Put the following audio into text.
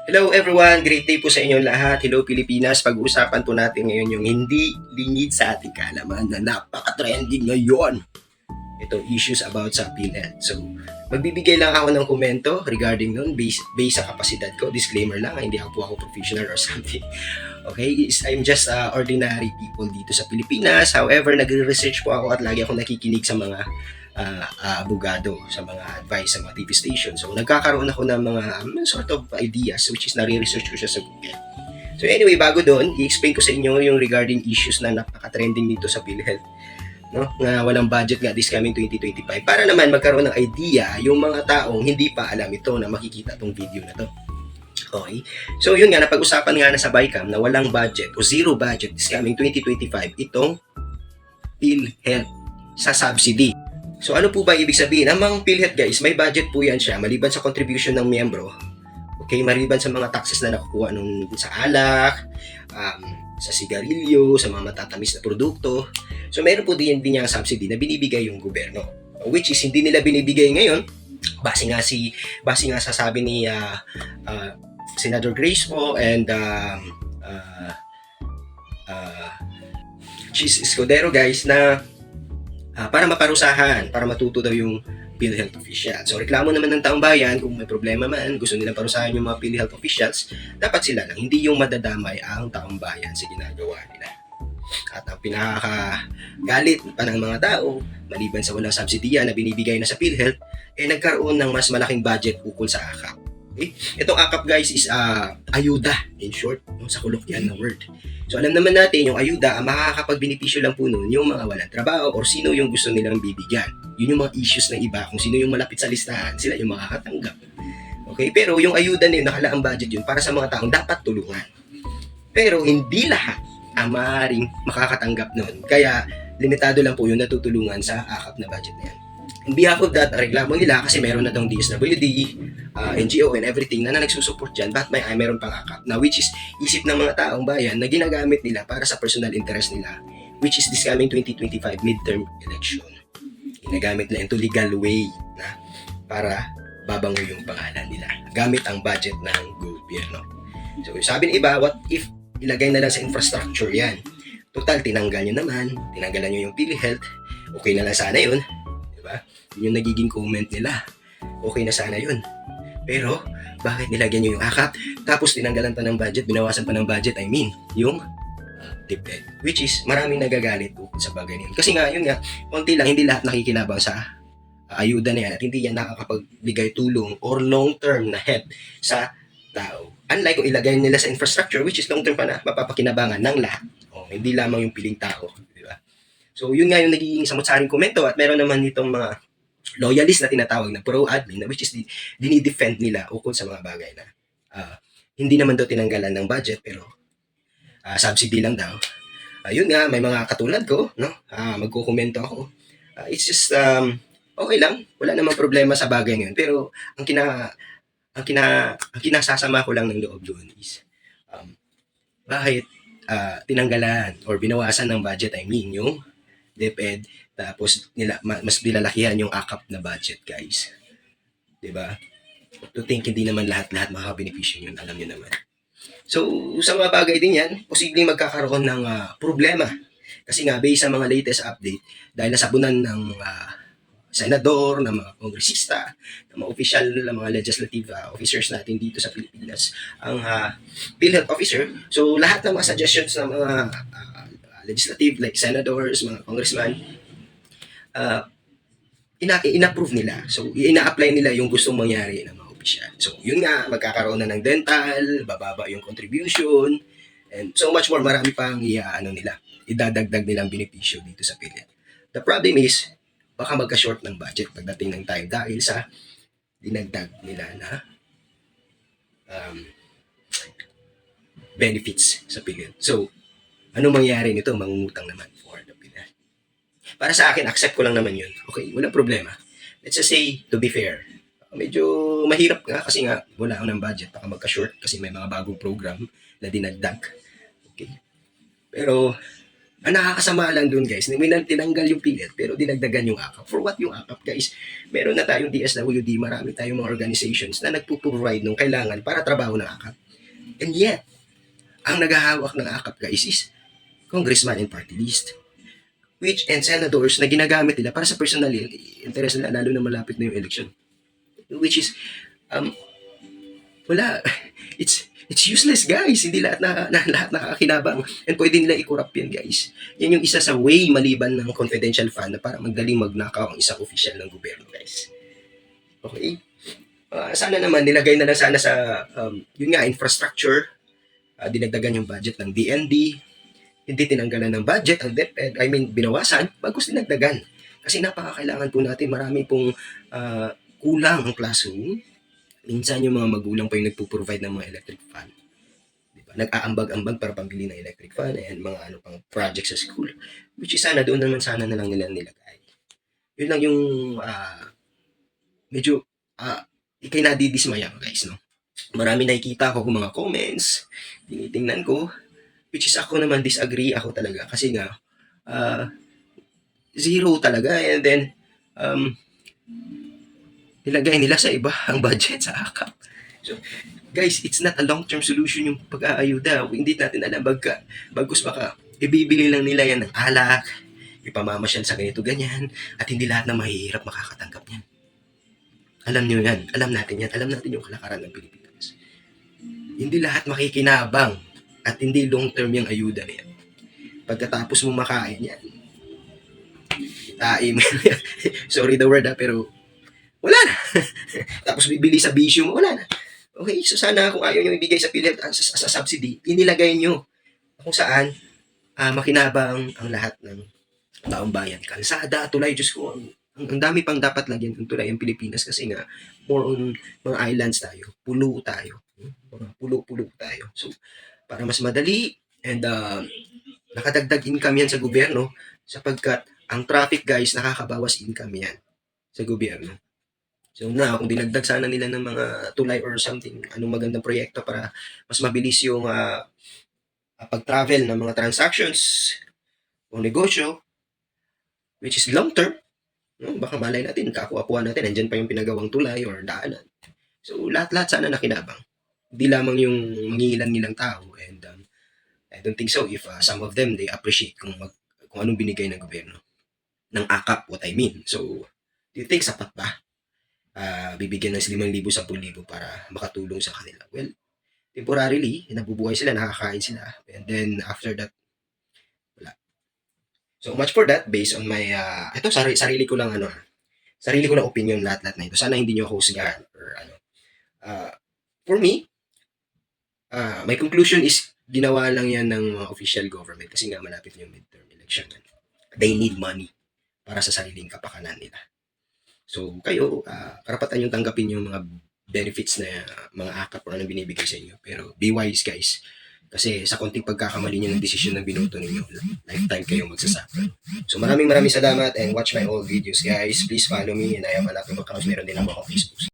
Hello everyone, great day po sa inyong lahat. Hello Pilipinas, pag-uusapan po natin ngayon yung hindi lingid sa ating kaalaman na napaka-trending ngayon. Ito, issues about sa PhilHealth. So, magbibigay lang ako ng komento regarding nun based sa kapasidad ko. Disclaimer lang, hindi ako professional or something. Okay, I'm just ordinary people dito sa Pilipinas. However, nagre-research po ako at lagi ako nakikinig sa mga abogado, sa mga advice sa mga TV station. So, nagkakaroon ako ng mga sort of ideas which is nare-research ko siya sa Google. So anyway, bago doon, i-explain ko sa inyo yung regarding issues na napaka-trending dito sa PhilHealth, no? Na walang budget nga this coming 2025. Para naman magkaroon ng idea yung mga taong hindi pa alam ito na makikita tong video na to. Okay? So yun nga, napag-usapan nga na sa BICAM na walang budget o zero budget this coming 2025 itong PhilHealth sa subsidy. So ano po ba ibig sabihin? Ang PhilHealth guys, may budget po yan siya maliban sa contribution ng miyembro. Okay, maliban sa mga taxes na nakukuha nung sa alak, sa sigarilyo, sa mga matatamis na produkto. So meron po din niya subsidy na binibigay yung gobyerno. Which is hindi nila binibigay ngayon base nga sa sabi ni Senator Grace po and Cheese Escudero guys na para maparusahan, para matuto daw yung PhilHealth official. So reklamo naman ng taong bayan kung may problema man, gusto nilang parusahan yung mga PhilHealth officials, dapat sila lang, hindi yung madadamay ang taong bayan sa ginagawa nila. At ang pinakagalit pa ng mga tao, maliban sa walang subsidiya na binibigay na sa PhilHealth, nagkaroon ng mas malaking budget ukol sa AKAP. Okay? Itong AKAP guys is ayuda in short, sa kolokyan na word. So alam naman natin yung ayuda, ang makakapagbenepisyo lang po nun yung mga walang trabaho or sino yung gusto nilang bibigyan. Yun yung mga issues ng iba, kung sino yung malapit sa listahan, sila yung makakatanggap. Okay, pero yung ayuda na yun, nakalaang budget yun para sa mga taong dapat tulungan. Pero hindi lahat ang maaaring makakatanggap nun. Kaya limitado lang po yung natutulungan sa AKAP na budget na yan. In behalf of that, reklamo nila kasi meron na tong DSWD, NGO and everything na nagsusupport dyan, but meron pang AKAP na which is isip ng mga taong bayan na ginagamit nila para sa personal interest nila, which is this coming 2025 midterm election. Ginagamit nila into legal way na para babango yung pangalan nila gamit ang budget ng gobyerno. So sabi ng iba, what if ilagay na lang sa infrastructure yan? Total, tinanggalan nyo yung PhilHealth, okay na lang sana yun. Diba? Yung nagiging comment nila, okay na sana yun. Pero, bakit nilagyan nyo yung AKAP? Tapos tinanggalan pa ng budget, binawasan pa ng budget, yung DepEd. Which is, maraming nagagalit sa bagay niyan. Kasi nga, yun nga, konti lang, hindi lahat nakikinabang sa ayuda na yan at hindi yan nakakapagbigay tulong or long-term na help sa tao. Unlike kung ilagay nila sa infrastructure, which is long-term pa na mapapakinabangan ng lahat. Hindi lamang yung piling tao. Diba? So, yun nga yung nagiging samot-saring komento at meron naman itong mga loyalist na tinatawag na pro-admin na which is dinidefend nila ukol sa mga bagay na hindi naman daw tinanggalan ng budget pero subsidy lang daw. Yun nga, may mga katulad ko, no? Magkukomento ako. It's just okay lang, wala namang problema sa bagay ngayon pero ang kinasasama ko lang ng loob doon is bakit tinanggalan or binawasan ng budget, yung DepEd, tapos mas bilalakihan yung AKAP na budget, guys. Diba? To think hindi naman lahat makakabenepisyo yun, alam nyo naman. So, sa mga bagay din yan, posibleng magkakaroon ng problema. Kasi nga, based sa mga latest update, dahil nasabunan ng senador, ng mga kongresista, ng mga official, ng mga legislative officers natin dito sa Pilipinas, ang PhilHealth officer. So, lahat ng mga suggestions ng mga legislative, like senators, mga congressman, ina-approve nila. So, ina-apply nila yung gustong mangyari ng mga opisyal. So, yun nga, magkakaroon na ng dental, bababa yung contribution, and so much more, marami pang idadagdag nilang benepisyo dito sa PhilHealth. The problem is, baka magka-short ng budget pagdating ng time dahil sa dinagdag nila na benefits sa PhilHealth. So, ano mangyari nito? Mangungutang naman for the PhilHealth. Para sa akin, accept ko lang naman yun. Okay, walang problema. Let's just say, to be fair, medyo mahirap nga kasi nga wala ako ng budget. Baka magka-short kasi may mga bagong program na dinagdag. Okay. Pero, Ang nakakasama lang dun guys, may tinanggal yung PhilHealth pero dinagdagan yung AKAP. For what yung AKAP guys? Meron na tayong DSWD, marami tayong mga organizations na nagpo-provide nung kailangan para trabaho ng AKAP. And yet, ang naghahawak ng AKAP guys is congressman and party list. Which and senators na ginagamit nila para sa personal interest nila lalo na malapit na yung election. Which is, wala. It's useless guys. Hindi lahat lahat nakakinabang. And pwede nila i-corrupt yan guys. Yan yung isa sa way maliban ng confidential fund na para magdaling magnakaw ang isang official ng gobyerno guys. Okay? Sana naman nilagay na lang sana sa yun nga infrastructure. Dinagdagan yung budget ng DND. Hindi tinanggalan ng budget ang DepEd. I mean binawasan. Bagkus dinagdagan. Kasi napakakailangan po natin. Marami pong kulang ang classroom. Minsan yung mga magulang pa yung nagpo-provide ng mga electric fan. Diba? Nag-aambag-ambag para pambili ng electric fan and mga ano pang projects sa school. Which is sana doon naman sana na lang nila nilagay. Yun lang yung medyo ikay nadidismaya guys, no? Marami nakikita ko mga comments, tinitingnan ko, which is ako naman disagree ako talaga kasi nga zero talaga and then nilagay nila sa iba ang budget sa AKAP. So, guys, it's not a long-term solution yung pag-aayuda. Hindi natin alam bagkus baka ibibili lang nila yan ng alak, ipamamasyal sa ganito ganyan, at hindi lahat na mahihirap makakatanggap niyan. Alam niyo yan, alam natin yan, alam natin yung kalakaran ng Pilipinas. Hindi lahat makikinabang at hindi long-term yung ayuda na yan. Pagkatapos mo makain yan, itain mo yan. Sorry the word pero wala na. Tapos bibili sa bisyo mo, wala na. Okay, so sana kung ayaw nyo ibigay sa PhilHealth as subsidy, inilagay nyo kung saan makinabang ang lahat ng taong bayan. Kalsada, tulay, Diyos ko, ang dami pang dapat lagyan ng tulay ang Pilipinas kasi nga, more on mga islands tayo, pulo tayo. Pulo tayo. So, para mas madali and nakadagdag income yan sa gobyerno sapagkat ang traffic guys, nakakabawas income yan sa gobyerno. So na, kung dinagdag sana nila ng mga tulay or something, anong magandang proyekto para mas mabilis yung pag-travel ng mga transactions o negosyo, which is long term, no? Baka malay natin, kakuha natin, andyan pa yung pinagawang tulay or daanan. So lahat-lahat sana nakinabang. Hindi lamang yung mangingilan-ngilang tao and I don't think so if some of them, they appreciate kung anong binigay ng gobyerno. Ng AKAP, what I mean. So, do you think sapat ba? Bibigyan ng 5,000, 10,000 para makatulong sa kanila. Well, temporarily, nabubuhay sila, nakakain sila. And then, after that, wala. So, much for that, based on my, ito, sarili ko lang, sarili ko lang opinion lahat-lahat na ito. Sana hindi nyo ako husgahan or for me, my conclusion is, ginawa lang yan ng official government kasi nga malapit yung midterm election. They need money para sa sariling kapakanan nila. So, kayo, karapatan yung tanggapin yung mga benefits na mga AKAP o anong binibigay sa inyo. Pero be wise guys. Kasi sa konting pagkakamali nyo ng desisyon ng binoto ninyo, lifetime kayong magsasuffer. So maraming salamat and watch my old videos guys. Please follow me and I have a lot of accounts. Meron din ako Facebook.